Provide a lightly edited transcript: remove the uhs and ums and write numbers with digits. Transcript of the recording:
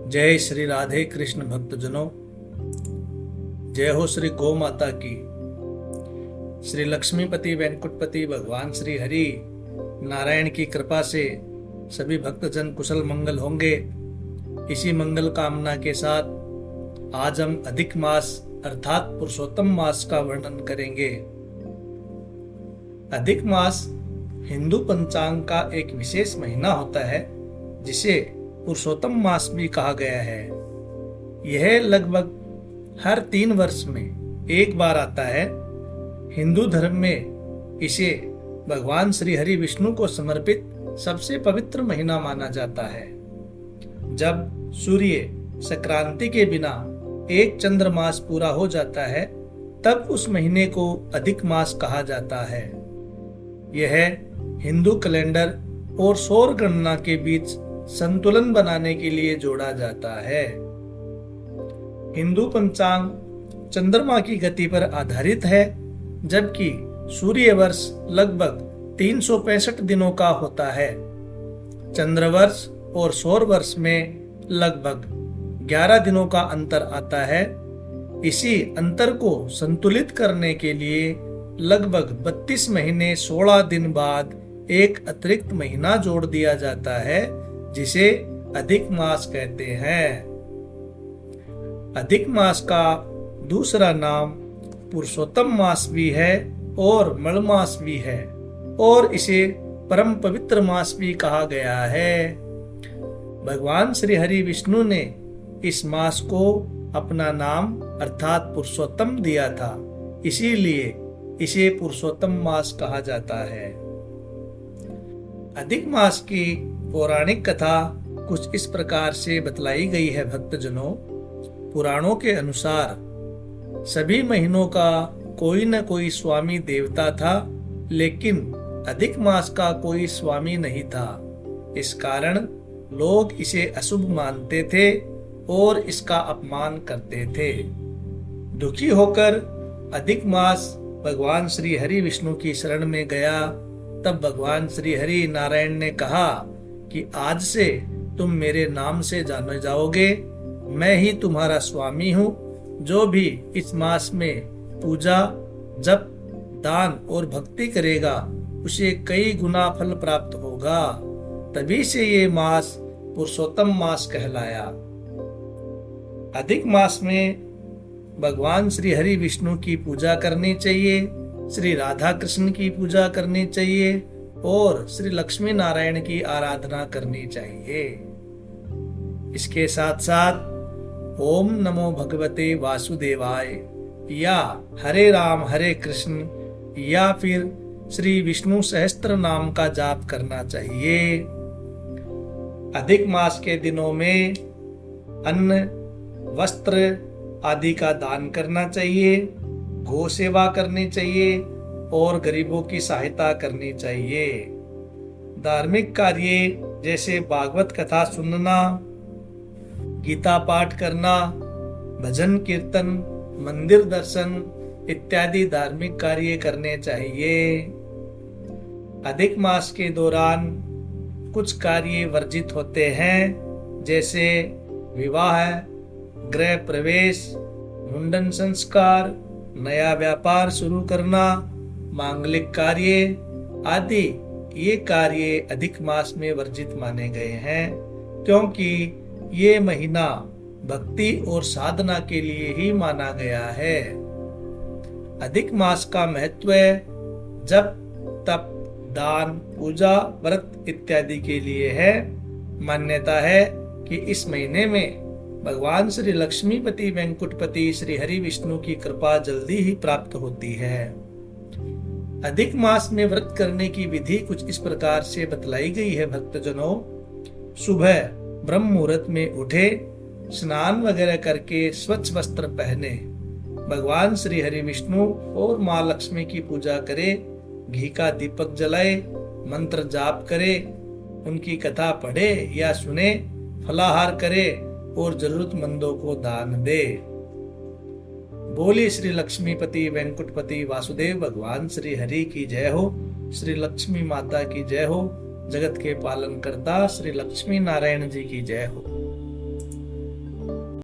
जय श्री राधे कृष्ण भक्तजनों। जय हो श्री गौ माता की। श्री लक्ष्मीपति वेंकुटपति भगवान श्री हरि नारायण की कृपा से सभी भक्तजन कुशल मंगल होंगे। इसी मंगल कामना के साथ आज हम अधिक मास अर्थात पुरुषोत्तम मास का वर्णन करेंगे। अधिक मास हिंदू पंचांग का एक विशेष महीना होता है जिसे पुरुषोत्तम मास भी कहा गया है। यह लगभग हर 3 वर्ष में एक बार आता है। हिंदू धर्म में इसे भगवान श्री हरि विष्णु को समर्पित सबसे पवित्र महीना माना जाता है। जब सूर्य संक्रांति के बिना एक चंद्रमास पूरा हो जाता है तब उस महीने को अधिक मास कहा जाता है। यह हिंदू कैलेंडर और सौर गणना के बीच संतुलन बनाने के लिए जोड़ा जाता है। हिंदू पंचांग चंद्रमा की गति पर आधारित है, जबकि सूर्य वर्ष लगभग 365 दिनों का होता है। चंद्र वर्ष और सौर वर्ष में लगभग 11 दिनों का अंतर आता है। इसी अंतर को संतुलित करने के लिए लगभग 32 महीने 16 दिन बाद एक अतिरिक्त महीना जोड़ दिया जाता है, जिसे अधिक मास कहते हैं। अधिक मास का दूसरा नाम पुरुषोत्तम मास भी है और मल मास भी है, और इसे परम पवित्र मास भी कहा गया है। भगवान श्री हरि विष्णु ने इस मास को अपना नाम अर्थात पुरुषोत्तम दिया था, इसीलिए इसे पुरुषोत्तम मास कहा जाता है। अधिक मास की पौराणिक कथा कुछ इस प्रकार से बतलाई गई है भक्तजनों। पुराणों के अनुसार सभी महीनों का कोई न कोई स्वामी देवता था, लेकिन अधिक मास का कोई स्वामी नहीं था। इस कारण लोग इसे अशुभ मानते थे और इसका अपमान करते थे। दुखी होकर अधिक मास भगवान श्री हरि विष्णु की शरण में गया। तब भगवान श्री हरि नारायण ने कहा कि आज से तुम मेरे नाम से जाने जाओगे। मैं ही तुम्हारा स्वामी हूँ। जो भी इस मास में पूजा, जप, दान और भक्ति करेगा उसे कई गुना फल प्राप्त होगा। तभी से ये मास पुरुषोत्तम मास कहलाया। अधिक मास में भगवान श्री हरि विष्णु की पूजा करनी चाहिए, श्री राधा कृष्ण की पूजा करनी चाहिए और श्री लक्ष्मी नारायण की आराधना करनी चाहिए। इसके साथ साथ ओम नमो भगवते वासुदेवाय या हरे राम हरे कृष्ण या फिर श्री विष्णु सहस्त्र नाम का जाप करना चाहिए। अधिक मास के दिनों में अन्न, वस्त्र आदि का दान करना चाहिए, गौ सेवा करनी चाहिए और गरीबों की सहायता करनी चाहिए। धार्मिक कार्य जैसे भागवत कथा सुनना, गीता पाठ करना, भजन कीर्तन, मंदिर दर्शन इत्यादि धार्मिक कार्य करने चाहिए। अधिक मास के दौरान कुछ कार्य वर्जित होते हैं, जैसे विवाह, गृह प्रवेश, मुंडन संस्कार, नया व्यापार शुरू करना, मांगलिक कार्य आदि। ये कार्य अधिक मास में वर्जित माने गए हैं, क्योंकि ये महीना भक्ति और साधना के लिए ही माना गया है। अधिक मास का महत्व जप, तप, दान, पूजा, व्रत इत्यादि के लिए है। मान्यता है कि इस महीने में भगवान श्री लक्ष्मीपति वेंकुटपति श्री हरि विष्णु की कृपा जल्दी ही प्राप्त होती है। अधिक मास में व्रत करने की विधि कुछ इस प्रकार से बतलाई गई है भक्तजनों। सुबह ब्रह्म मुहूर्त में उठे, स्नान वगैरह करके स्वच्छ वस्त्र पहने, भगवान श्री हरि विष्णु और माँ लक्ष्मी की पूजा करे, घी का दीपक जलाए, मंत्र जाप करे, उनकी कथा पढ़े या सुने, फलाहार करे और जरूरतमंदों को दान दे। बोली श्री लक्ष्मीपति वेंकुटपति वासुदेव भगवान श्री हरि की जय हो। श्री लक्ष्मी माता की जय हो। जगत के पालन करता श्री लक्ष्मी नारायण जी की जय हो।